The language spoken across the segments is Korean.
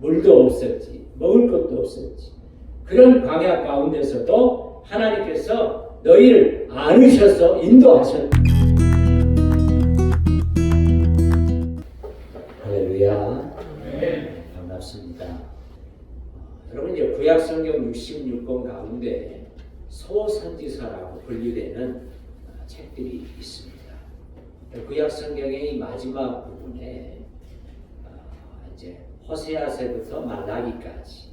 물도 없었지, 먹을 것도 없었지. 그런 광야 가운데서도 하나님께서 너희를 안으셔서 인도하셨다. 할렐루야. 네, 반갑습니다. 여러분 이제 구약성경 66권 가운데 소선지서라고 분류되는 책들이 있습니다. 구약성경의 마지막 부분에 이제 호세아서부터 말라기까지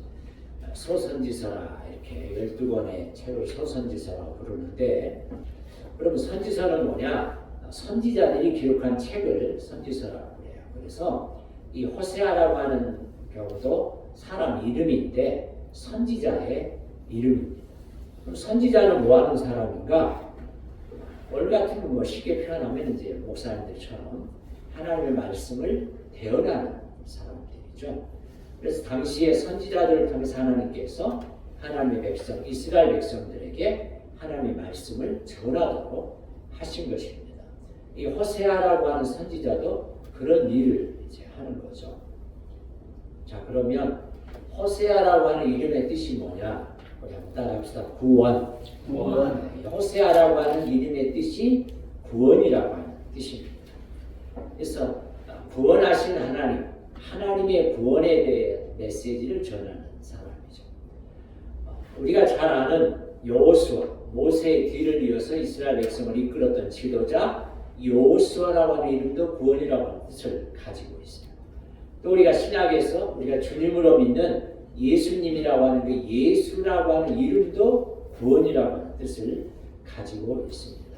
소선지서라 이렇게 12권의 책을 소선지서라고 부르는데, 그러면 선지서는 뭐냐? 선지자들이 기록한 책을 선지서라고 해요. 그래서 이 호세아라고 하는 경우도 사람 이름인데 선지자의 이름입니다. 그럼 선지자는 뭐 하는 사람인가? 오늘 같은 거 쉽게 표현하면 이제 목사님들처럼 하나님의 말씀을 대언하는 사람들이죠. 그래서 당시에 선지자들을 통해서 하나님께서 하나님의 백성, 이스라엘 백성들에게 하나님의 말씀을 전하도록 하신 것입니다. 이 호세아라고 하는 선지자도 그런 일을 이제 하는 거죠. 자, 그러면 호세아라고 하는 이름의 뜻이 뭐냐? 우리 한번 따라합시다. 구원. 호세아라고 하는 이름의 뜻이 구원이라고 하는 뜻입니다. 그래서 구원하신 하나님, 하나님의 구원에 대해 메시지를 전하는 사람이죠. 우리가 잘 아는 여호수아, 모세의 뒤를 이어서 이스라엘 백성을 이끌었던 지도자 여호수아라고 하는 이름도 구원이라고 하는 뜻을 가지고 있어요. 또 우리가 신약에서 우리가 주님으로 믿는 예수님이라고 하는 그 예수라고 하는 이름도 구원이라고 하는 뜻을 가지고 있습니다.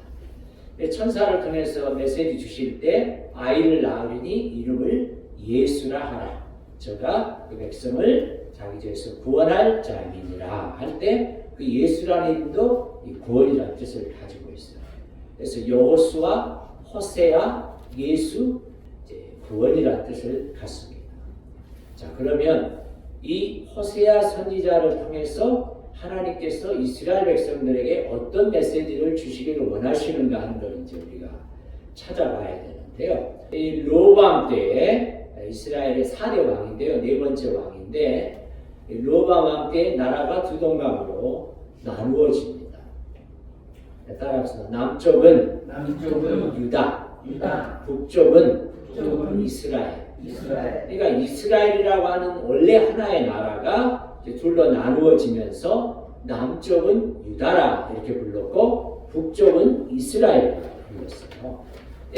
천사를 통해서 메시지 주실 때 아이를 낳으리니 이름을 예수라 하라. 저가 그 백성을 자기 죄에서 구원할 자임이니라 할 때 그 예수라는 이름도 이 구원이라는 뜻을 가지고 있어요. 그래서 여호수아, 호세아, 예수, 구원이라는 뜻을 갖습니다. 자, 그러면 이 호세아 선지자를 통해서 하나님께서 이스라엘 백성들에게 어떤 메시지를 주시기를 원하시는가 하는 걸 이제 우리가 찾아봐야 되는데요. 이 로밤 때에 이스라엘의 4대 왕인데요. 네 번째 왕인데, 로밤 왕 때 나라가 두 동강으로 나누어집니다. 따라합시다. 남쪽은 유다, 북쪽은 이스라엘. 그러니까 이스라엘이라고 하는 원래 하나의 나라가 둘로 나누어지면서 남쪽은 유다라 이렇게 불렀고 북쪽은 이스라엘이라고 불렀어요.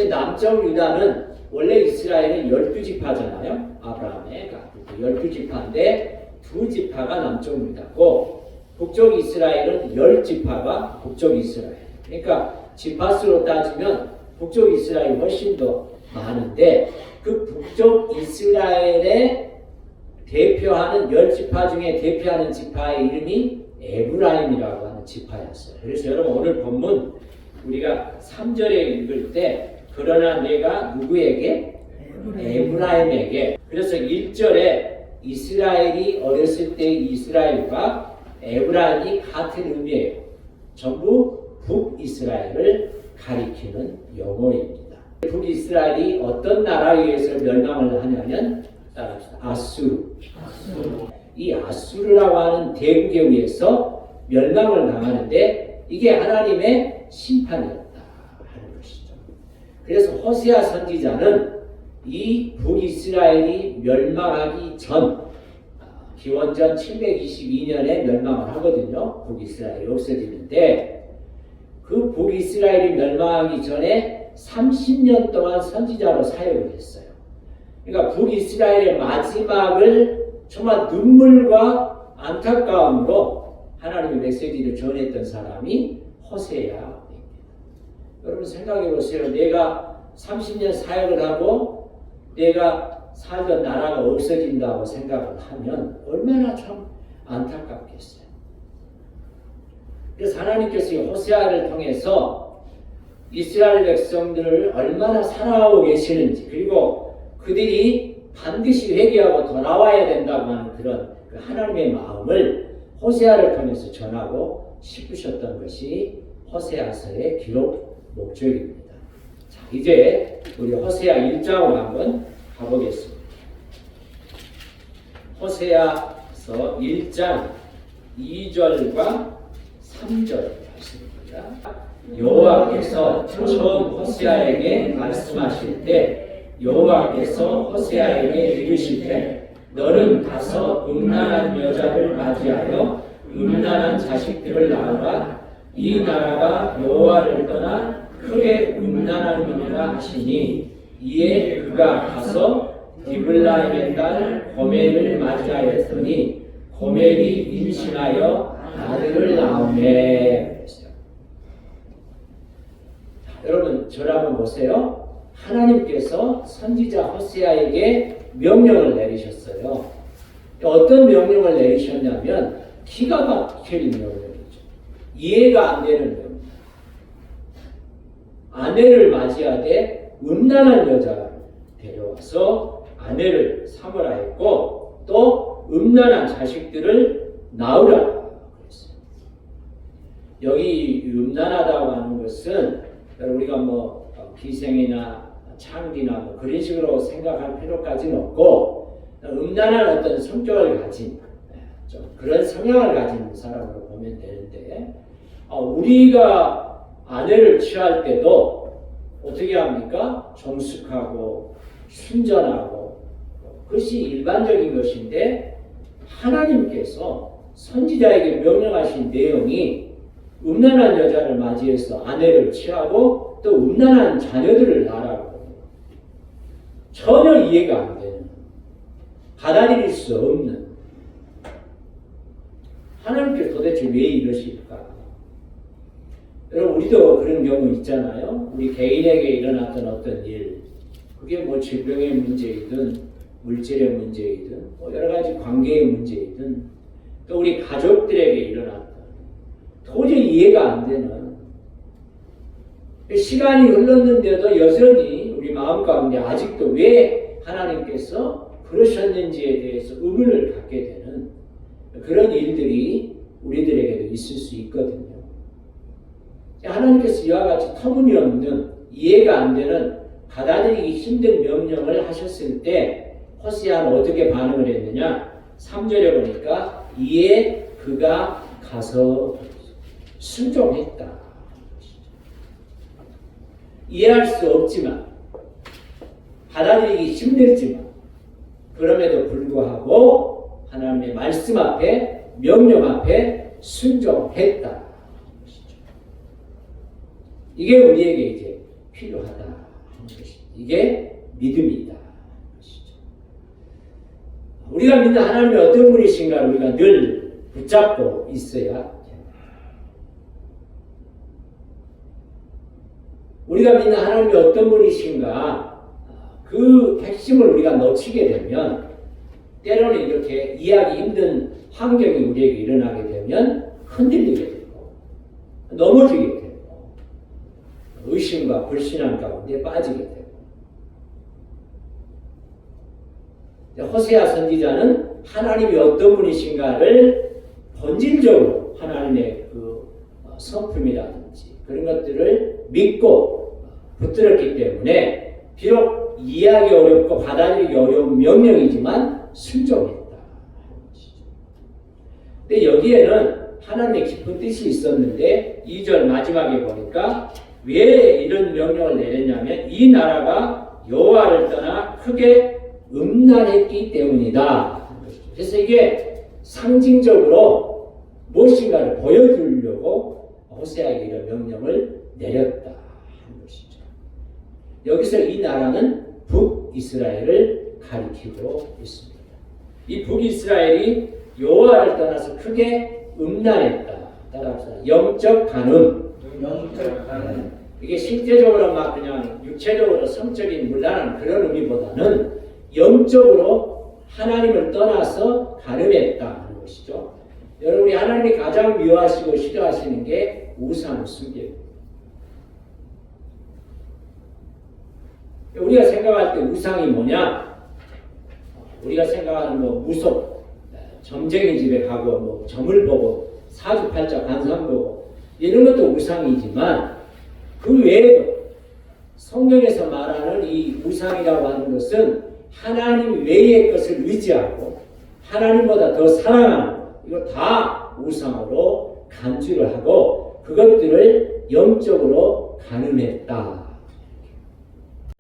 남쪽 유다는 원래 이스라엘은 12지파잖아요. 아브라함의 12지파인데 두 지파가 남쪽 유다고 북쪽 이스라엘은 10지파가 북쪽 이스라엘. 그러니까 지파수로 따지면 북쪽 이스라엘이 훨씬 더 많은데 그 북쪽 이스라엘의 대표하는 10지파 중에 대표하는 지파의 이름이 에브라임이라고 하는 지파였어요. 그래서 여러분 오늘 본문 우리가 3절에 읽을 때 그러나 내가 누구에게? 에브라임에게. 그래서 1절에 이스라엘이 어렸을 때 이스라엘과 에브라임이 같은 의미예요. 전부 북이스라엘을 가리키는 용어입니다. 북이스라엘이 어떤 나라에 의해서 멸망을 하냐면 아수르. 이 아수르라고 하는 대국에 의해서 멸망을 당하는데 이게 하나님의 심판이었다 하는 것이죠. 그래서 호세아 선지자는 이 북이스라엘이 멸망하기 전 기원전 722년에 멸망을 하거든요. 북이스라엘이 없어지는데 그 북이스라엘이 멸망하기 전에 30년 동안 선지자로 사역을 했어요. 그러니까 북이스라엘의 마지막을 정말 눈물과 안타까움으로 하나님의 메시지를 전했던 사람이 호세아입니다. 여러분 생각해 보세요. 내가 30년 사역을 하고 내가 살던 나라가 없어진다고 생각을 하면 얼마나 참 안타깝겠어요. 그래서 하나님께서 이 호세아를 통해서 이스라엘 백성들을 얼마나 사랑하고 계시는지, 그리고 그들이 반드시 회개하고 돌아와야 된다고 하는 그런 그 하나님의 마음을 호세아를 통해서 전하고 싶으셨던 것이 호세아서의 기록 목적입니다. 자, 이제 우리 호세아 1장으로 한번 가보겠습니다. 호세아서 1장 2절과 3절 말씀입니다. 여호와께서 처음 호세아에게 말씀하실 때 여호와께서 호세아에게 이르시되 너는 가서 음란한 여자를 맞이하여 음란한 자식들을 낳으라. 이 나라가 여호와를 떠나 크게 음란함이니라 하시니 이에 그가 가서 디블라임의 딸 고멜을 맞이하였더니 고멜이 임신하여 아들을 낳으매. 여러분 저를 한번 보세요. 하나님께서 선지자 호세아에게 명령을 내리셨어요. 어떤 명령을 내리셨냐면 기가 막힐 명령이죠. 이해가 안 되는 명령. 아내를 맞이하되 음란한 여자를 데려와서 아내를 삼으라 했고 또 음란한 자식들을 낳으라 그랬어요. 여기 음란하다고 하는 것은 우리가 뭐 기생이나 창기나 뭐 그런 식으로 생각할 필요까지는 없고 음란한 어떤 성격을 가진 좀 그런 성향을 가진 사람으로 보면 되는데 우리가 아내를 취할 때도 어떻게 합니까? 정숙하고 순전하고 그것이 일반적인 것인데 하나님께서 선지자에게 명령하신 내용이 음란한 여자를 맞이해서 아내를 취하고 또 음란한 자녀들을 낳으라고 전혀 이해가 안 되는 받아들일 수 없는 하나님께서 도대체 왜 이러실까? 여러분 우리도 그런 경우 있잖아요. 우리 개인에게 일어났던 어떤 일 그게 뭐 질병의 문제이든 물질의 문제이든 뭐 여러 가지 관계의 문제이든 또 우리 가족들에게 일어났던 도저히 이해가 안 되는 시간이 흘렀는데도 여전히 우리 마음 가운데 아직도 왜 하나님께서 그러셨는지에 대해서 의문을 갖게 되는 그런 일들이 우리들에게도 있을 수 있거든요. 하나님께서 이와 같이 터무니없는 이해가 안 되는 받아들이기 힘든 명령을 하셨을 때 호세아는 어떻게 반응을 했느냐? 3절에 보니까 이에 그가 가서 순종했다. 이해할 수 없지만 받아들이기 힘들지만 그럼에도 불구하고 하나님의 말씀 앞에 명령 앞에 순종했다. 이게 우리에게 이제 필요하다 하는 것이죠. 이게 믿음이다. 우리가 믿는 하나님이 어떤 분이신가를 우리가 늘 붙잡고 있어야 합니다. 우리가 믿는 하나님이 어떤 분이신가 그 핵심을 우리가 놓치게 되면 때로는 이렇게 이해하기 힘든 환경이 우리에게 일어나게 되면 흔들리게 되고 넘어지게 되고 의심과 불신앙 가운데 빠지게 되고 호세아 선지자는 하나님이 어떤 분이신가를 본질적으로 하나님의 그 성품이라든지 그런 것들을 믿고 붙들었기 때문에 비록 이해하기 어렵고 받아들이기 어려운 명령이지만 순종했다. 근데 여기에는 하나님의 깊은 뜻이 있었는데 2절 마지막에 보니까 왜 이런 명령을 내렸냐면 이 나라가 여호와를 떠나 크게 음란했기 때문이다. 그래서 이게 상징적으로 무엇인가를 보여주려고 호세아에게 이런 명령을 내렸다 하는 것이죠. 여기서 이 나라는 북이스라엘을 가리키고 있습니다. 이 북이스라엘이 여호와를 떠나서 크게 음란했다. 따라합시다. 영적 간음. 이게 실제적으로 막 그냥 육체적으로 성적인 문란한 그런 의미보다는 영적으로 하나님을 떠나서 간음했다 하는 것이죠. 여러분이 하나님이 가장 미워하시고 싫어하시는 게 우상 숭배입니다. 우리가 생각할 때 우상이 뭐냐? 우리가 생각하는 뭐 무속, 점쟁이 집에 가고 뭐 점을 보고 사주팔자 관상 보고 이런 것도 우상이지만 그 외에도 성경에서 말하는 이 우상이라고 하는 것은 하나님 외의 것을 의지하고 하나님보다 더 사랑하는 것, 이거 다 우상으로 간주를 하고 그것들을 영적으로 가늠했다.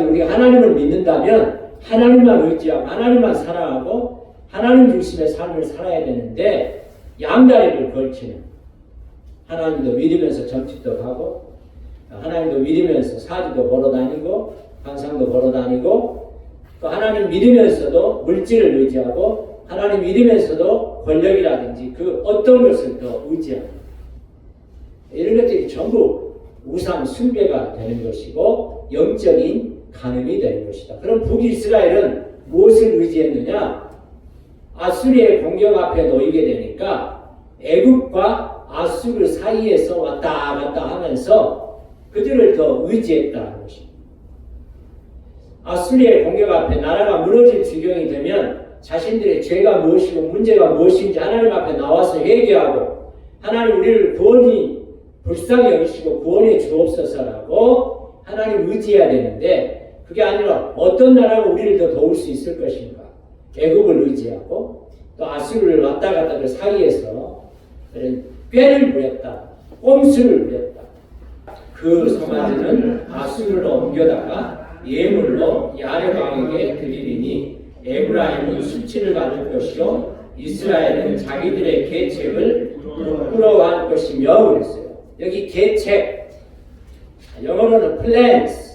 우리가 하나님을 믿는다면 하나님만 의지하고 하나님만 사랑하고 하나님 중심의 삶을 살아야 되는데 양다리를 걸치는, 하나님도 믿으면서 점집도 가고 하나님도 믿으면서 사지도 걸어다니고 관상도 걸어다니고 또 하나님 믿으면서도 물질을 의지하고 하나님 믿으면서도 권력이라든지 그 어떤 것을 더 의지하고, 이런 것들이 전부 우상 숭배가 되는 것이고 영적인 간음이 되는 것이다. 그럼 북이스라엘은 무엇을 의지했느냐? 아수리의 공격 앞에 놓이게 되니까 애굽과 아수르 사이에서 왔다 갔다 하면서 그들을 더 의지했다는 것입니다. 아수리의 공격 앞에 나라가 무너질 지경이 되면 자신들의 죄가 무엇이고 문제가 무엇인지 하나님 앞에 나와서 회개하고 하나님 우리를 구원이 불쌍히 여기시고 구원해 주옵소서라고 하나님 의지해야 되는데, 그게 아니라 어떤 나라가 우리를 더 도울 수 있을 것인가? 애굽을 의지하고 또 아수르를 왔다 갔다 그 사이에서 꾀를 부렸다, 꼼수를 부렸다. 그 송아지는 아수르로 옮겨다가 예물로 야레방에게 드리리니 에브라임은 수치를 받을 것이요 이스라엘은 자기들의 계책을 부러워할 것이며 그랬어요. 여기 계책, 영어로는 plans.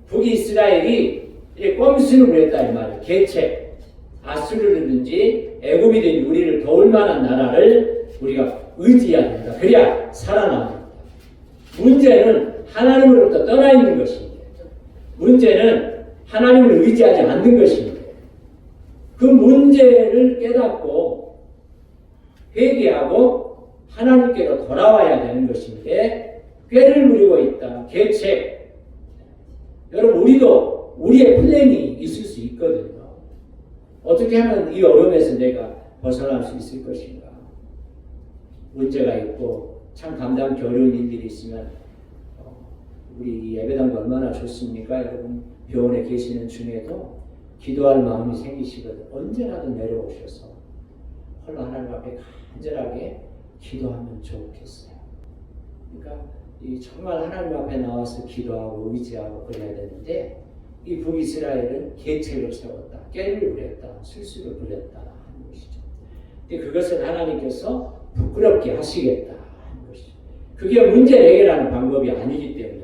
북이스라엘이 꼼수를 부렸다 이 말이에요. 계책, 아수르든지 애굽이든지 우리를 도울 만한 나라를 우리가 의지해야 된다. 그래야 살아납니다. 문제는 하나님으로부터 떠나 있는 것입니다. 문제는 하나님을 의지하지 않는 것입니다. 그 문제를 깨닫고 회개하고 하나님께로 돌아와야 되는 것인데 꾀를 부리고 있다. 계책. 여러분 우리도 우리의 플랜이 있을 수 있거든요. 어떻게 하면 이 어려움에서 내가 벗어날 수 있을 것인가. 문제가 있고 참 감당하기 어려운 일들이 있으면 우리 예배당도 얼마나 좋습니까? 여러분 병원에 계시는 중에도 기도할 마음이 생기시거든. 언제라도 내려오셔서 홀로 하나님 앞에 간절하게 기도하면 좋겠어요. 그러니까 정말 하나님 앞에 나와서 기도하고 의지하고 그래야 되는데 이 북이스라엘은 계책을 세웠다, 꾀를 부렸다, 술수를 부렸다 하는 것이죠. 근데 그것을 하나님께서 부끄럽게 하시겠다 하는 것이죠. 그게 문제 해결하는 방법이 아니기 때문에.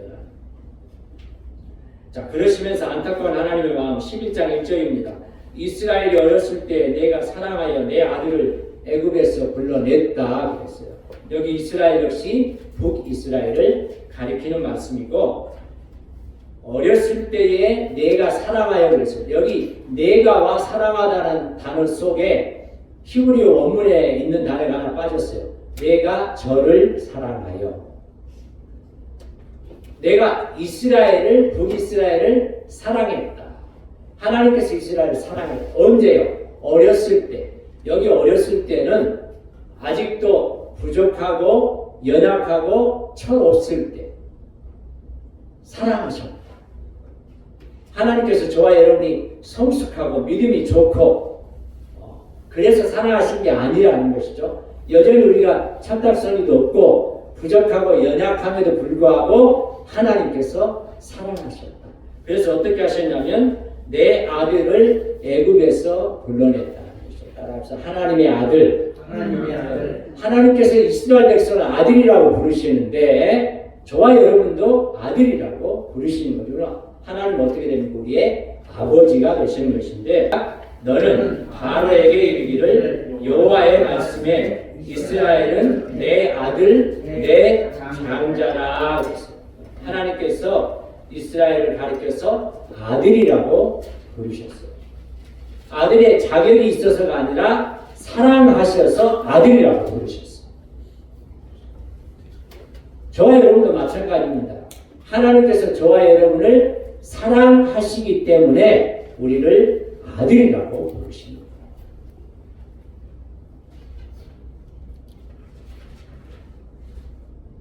자, 그러시면서 안타까운 하나님의 마음 11장 1절입니다. 이스라엘이 어렸을 때 내가 사랑하여 내 아들을 애굽에서 불러냈다 그랬어요. 여기 이스라엘 역시 북이스라엘을 가리키는 말씀이고 어렸을 때에 내가 사랑하여 그랬어요. 여기 내가와 사랑하다는 단어 속에 히브리어 원문에 있는 단어가 하나 빠졌어요. 내가 저를 사랑하여. 내가 이스라엘을 북이스라엘을 사랑했다. 하나님께서 이스라엘을 사랑했다. 언제요? 어렸을 때. 여기 어렸을 때는 아직도 부족하고 연약하고 철없을 때 사랑하셨다. 하나님께서 저와 여러분이 성숙하고 믿음이 좋고 그래서 사랑하신 게 아니라는 것이죠. 여전히 우리가 참달성이 높고 부족하고 연약함에도 불구하고 하나님께서 사랑하셨다. 그래서 어떻게 하셨냐면 내 아들을 애굽에서 불러냈다. 따라합시다. 하나님의 아들. 하나님께서 이스라엘 백성을 아들이라고 부르시는데 저와 여러분도 아들이라고 부르시는 거구나. 하나님 어떻게 됩니까? 우리의 아버지가 되시는 것인데 너는 바로에게 이르기를 여호와의 말씀에 이스라엘은 내 아들 내 장자라 그랬어요. 하나님께서 이스라엘을 가리켜서 아들이라고 부르셨어요. 아들의 자격이 있어서가 아니라 사랑하셔서 아들이라고 부르셨어요. 저와 여러분도 마찬가지입니다. 하나님께서 저와 여러분을 사랑하시기 때문에 우리를 아들이라고 부르십니다.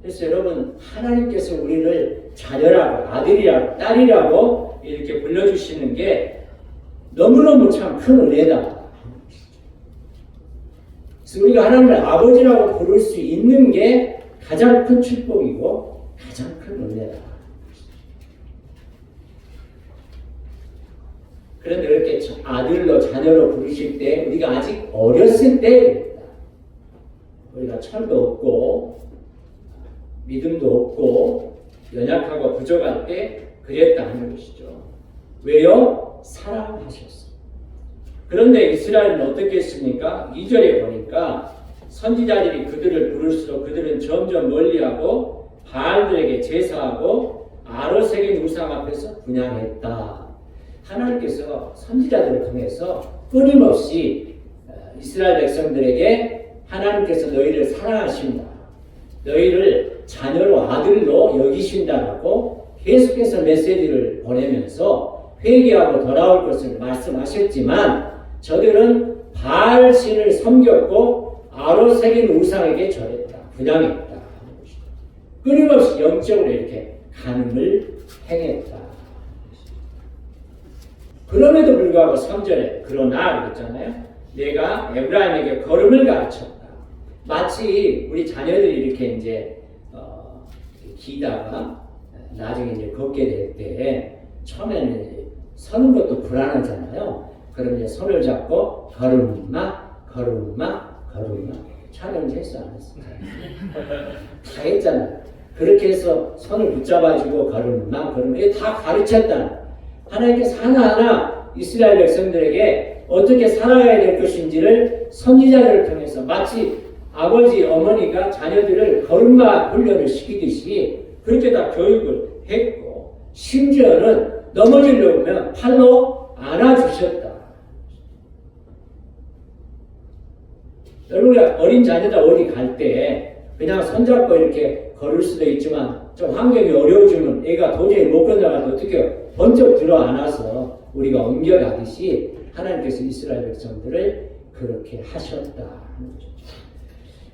그래서 여러분 하나님께서 우리를 자녀라고 아들이라고 딸이라고 이렇게 불러주시는 게 너무너무 참 큰 은혜다. 그래서 우리가 하나님을 아버지라고 부를 수 있는 게 가장 큰 축복이고 가장 큰 은혜다. 그런데 이렇게 아들로 자녀로 부르실 때 우리가 아직 어렸을 때입니다. 우리가 철도 없고 믿음도 없고 연약하고 부족할 때 그랬다는 것이죠. 왜요? 사랑하셨어요. 그런데 이스라엘은 어떻게 했습니까? 2절에 보니까 선지자들이 그들을 부를수록 그들은 점점 멀리하고 바알들에게 제사하고 아로 새긴 우상 앞에서 분향했다. 하나님께서 선지자들을 통해서 끊임없이 이스라엘 백성들에게 하나님께서 너희를 사랑하신다. 너희를 자녀로 아들로 여기신다라고 계속해서 메시지를 보내면서 회개하고 돌아올 것을 말씀하셨지만 저들은 바알 신을 섬겼고 아로 새긴 우상에게 절했다. 분향했다. 끊임없이 영적으로 이렇게 간음을 행했다. 그럼에도 불구하고 3절에 그러나 그랬잖아요. 내가 에브라임에게 걸음을 가르쳤다. 마치 우리 자녀들이 이렇게 이제 기다가 나중에 이제 걷게 될 때 처음에는 이제 서는 것도 불안하잖아요. 그럼 이제 손을 잡고 걸음마 걸음마 걸음마 촬영지 했어 안 했어? 다 했잖아요. 그렇게 해서 손을 붙잡아주고 걸음마 걸음마 이거 다 가르쳤다. 하나님께서 하나하나 이스라엘 백성들에게 어떻게 살아가야 될 것인지를 선지자들을 통해서 마치 아버지, 어머니가 자녀들을 걸음마 훈련을 시키듯이 그렇게 다 교육을 했고 심지어는 넘어지려면 팔로 안아주셨다. 여러분 어린 자녀들 어디 갈 때 그냥 손잡고 이렇게 걸을 수도 있지만 좀 환경이 어려워지면 애가 도저히 못 건너가도 어떻게 번쩍 들어 안아서 우리가 옮겨가듯이 하나님께서 이스라엘 백성들을 그렇게 하셨다 하는 거죠.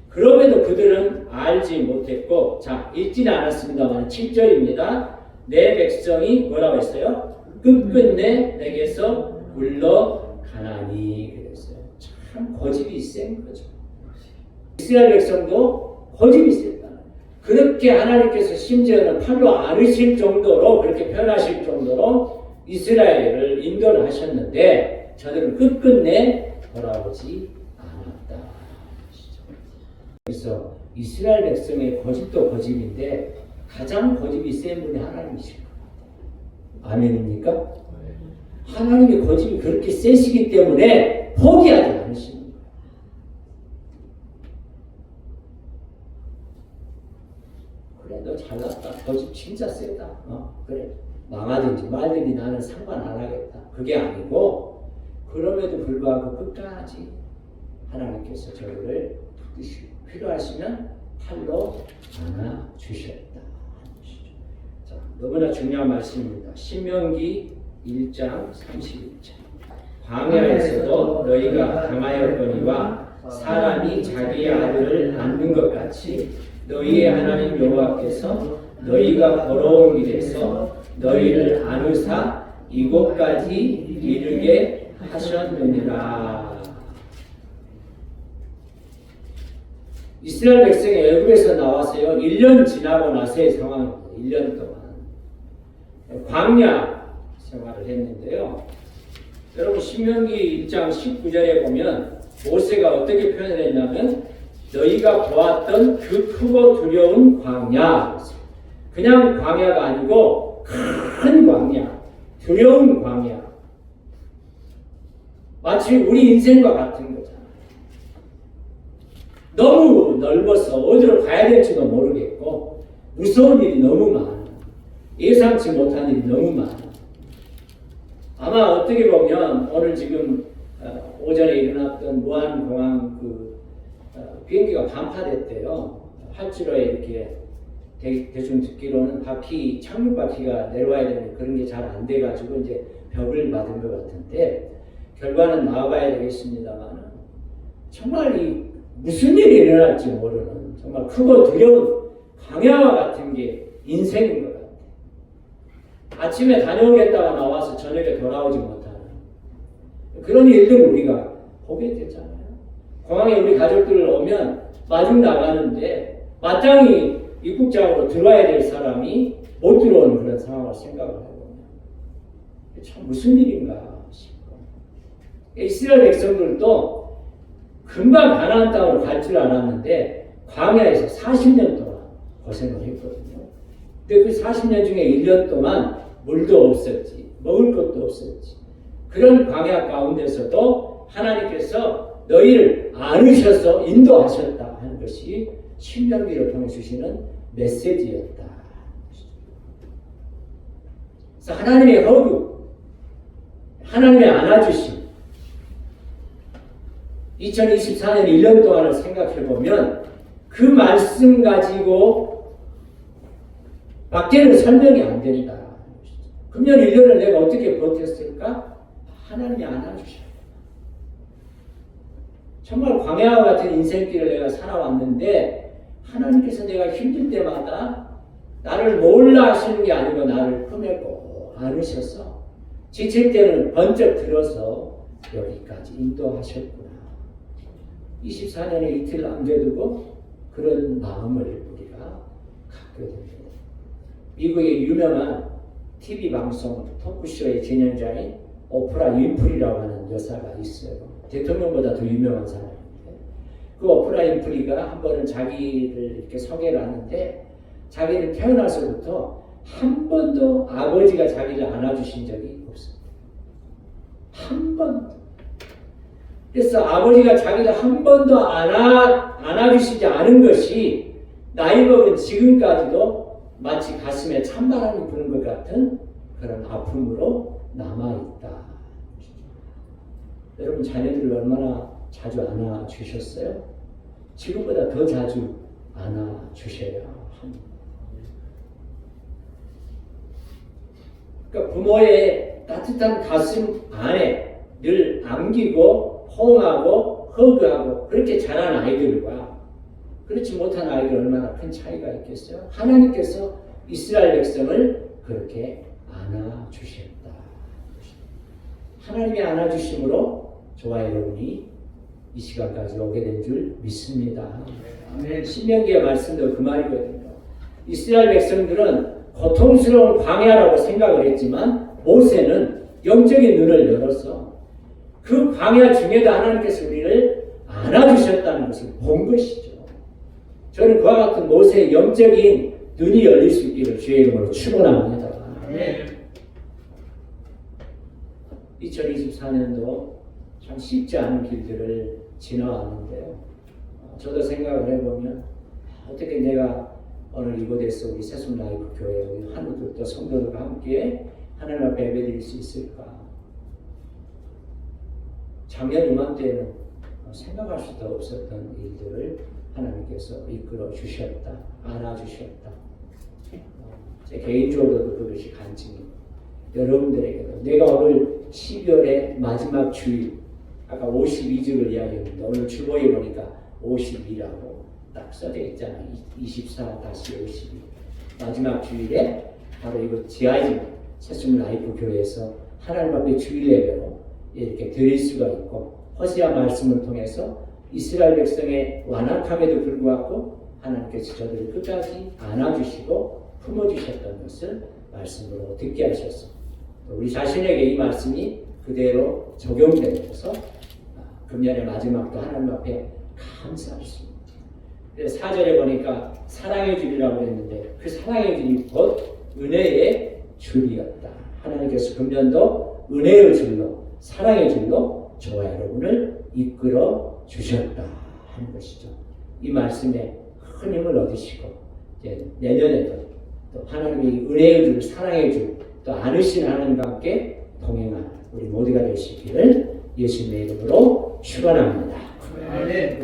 그럼에도 그들은 알지 못했고 자 읽지는 않았습니다만 7절입니다. 내 백성이 뭐라고 했어요? 끝끝내 내게서 물러가나니 그랬어요. 참 고집이 센 거죠. 이스라엘 백성도 고집이 셌다. 그렇게 하나님께서 심지어는 팔로 안으실 정도로 그렇게 표현하실 정도로 이스라엘을 인도를 하셨는데 저들은 끝끝내 돌아오지 않았다. 그래서 이스라엘 백성의 고집도 고집인데 가장 고집이 센 분이 하나님이실 겁니다. 아멘입니까? 하나님의 고집이 그렇게 세시기 때문에 포기하지 않으십니다. 그래 너 잘났다. 고집 진짜 세다. 그래 망하든지 말든지 나는 상관 안 하겠다. 그게 아니고 그럼에도 불구하고 끝까지 하나님께서 저를 필요하시면 팔로 안아주셨다. 자, 너무나 중요한 말씀입니다. 신명기 1장 31절 광야에서도 너희가 당하였거니와 사람이 자기의 아들을 낳는 것 같이 너희의 하나님 여호와께서 너희가 걸어온 길에서 너희를 안으사 이곳까지 이르게 하셨느니라. 이스라엘 백성이 애굽에서 나와서요 1년 지나고 나서의 상황입니다. 1년 동안 광야 생활을 했는데요. 여러분 신명기 1장 19절에 보면 모세가 어떻게 표현을 했냐면 너희가 보았던 그 크고 두려운 광야, 그냥 광야가 아니고 큰 광야, 두려운 광야, 마치 우리 인생과 같은 거잖아요. 너무 넓어서 어디로 가야 될지도 모르겠고 무서운 일이 너무 많아. 예상치 못한 일이 너무 많아. 아마 어떻게 보면 오늘 지금 오전에 일어났던 무안공항 비행기가 반파됐대요. 활주로에 이렇게 대충 듣기로는 바퀴, 착륙 바퀴가 내려와야 되는 그런 게 잘 안 돼가지고 이제 벽을 맞은 것 같은데 결과는 나와봐야 되겠습니다만 정말 이 무슨 일이 일어날지 모르는 정말 크고 두려운 광야와 같은 게 인생인 것 같아요. 아침에 다녀오겠다가 나와서 저녁에 돌아오지 못하는 그런 일들 우리가 보게 되잖아요. 공항에 우리 가족들 오면 마중 나가는데 마땅히 입국장으로 들어와야 될 사람이 못 들어오는 그런 상황을 생각을 해보면 참 무슨 일인가 싶고, 이스라엘 백성들도 금방 가나안 땅으로 갈 줄 알았는데 광야에서 40년 동안 고생을 했거든요. 근데 그 40년 중에 1년 동안 물도 없었지, 먹을 것도 없었지. 그런 광야 가운데서도 하나님께서 너희를 안으셔서 인도하셨다 하는 것이 신명기를 통해 주시는 메시지였다. 그래서 하나님의 허구, 하나님의 안아주심, 2024년 1년 동안을 생각해보면 그 말씀 가지고 밖에는 설명이 안 된다. 금년 1년을 내가 어떻게 버텼을까? 하나님이 안아주셔요. 정말 광야와 같은 인생길을 내가 살아왔는데 하나님께서 내가 힘들 때마다 나를 몰라 하시는 게 아니고 나를 품에고 안으셔서 지칠 때는 번쩍 들어서 여기까지 인도하셨구나. 24년에 이틀 남겨두고 그런 마음을 우리가 갖게 됩니다. 미국의 유명한 TV 방송 토크쇼의 진행자인 오프라 윈프리라고 하는 여사가 있어요. 대통령보다 더 유명한 사람인데, 그 오프라 윈프리가 한 번은 자기를 이렇게 소개를 하는데, 자기는 태어나서부터 한 번도 아버지가 자기를 안아주신 적이 없어요. 한 번도. 그래서 아버지가 자기를 한 번도 안아주시지 않은 것이 나이 먹은 지금까지도 마치 가슴에 찬바람이 부는 것 같은 그런 아픔으로 남아있다. 여러분 자녀들을 얼마나 자주 안아주셨어요? 지금보다 더 자주 안아주셔야 합니다. 그러니까 부모의 따뜻한 가슴 안에 늘 안기고 호응하고 허그하고 그렇게 자란 아이들과 그렇지 못한 아이들 얼마나 큰 차이가 있겠어요? 하나님께서 이스라엘 백성을 그렇게 안아주셨다. 하나님이 안아주심으로 저와 여러분이 이 시간까지 오게 된 줄 믿습니다. 신명기의 말씀도 그 말이거든요. 이스라엘 백성들은 고통스러운 광야라고 생각을 했지만 모세는 영적인 눈을 열어서 그 광야 중에도 하나님께서 우리를 안아주셨다는 것을 본 것이죠. 저는 그와 같은 모세의 영적인 눈이 열릴 수 있기를 주의 이름으로 축원합니다. 2024년도 참 쉽지 않은 길들을 지나왔는데요. 저도 생각을 해보면 어떻게 내가 오늘 이곳에서 우리 새순 라이프 교회 우리 한우들도 성도들과 함께 하나님 앞에 예배드릴 수 있을까? 작년 이맘때에는 생각할 수도 없었던 일들을 하나님께서 이끌어 주셨다, 안아주셨다. 제 개인적으로도 그것이 간증입니다. 여러분들에게도 내가 오늘 12월의 마지막 주일, 아까 52주를 이야기했는데 오늘 주보에 보니까 52라고 딱 써져 있잖아요. 24-52 마지막 주일에 바로 이거 지하진 새순 라이프 교회에서 하나님 앞에 주일 예배로 이렇게 드릴 수가 있고, 호세아 말씀을 통해서 이스라엘 백성의 완악함에도 불구하고 하나님께서 저들을 끝까지 안아주시고 품어주셨던 것을 말씀으로 듣게 하셨어. 우리 자신에게 이 말씀이 그대로 적용되면서 금년의 마지막도 하나님 앞에 감사할 수 있습니다. 4절에 보니까 사랑의 줄이라고 했는데 그 사랑의 줄이 곧 은혜의 줄이었다. 하나님께서 금년도 은혜의 줄로, 사랑의 줄로 저와 여러분을 이끌어 주셨다 하는 것이죠. 이 말씀에 큰 힘을 얻으시고 이제 내년에도 또 하나님이 은혜의 줄, 사랑의 줄, 또 안으신 하나님과 함께 동행하는 우리 모두가 되시기를 예수님의 이름으로 축원합니다.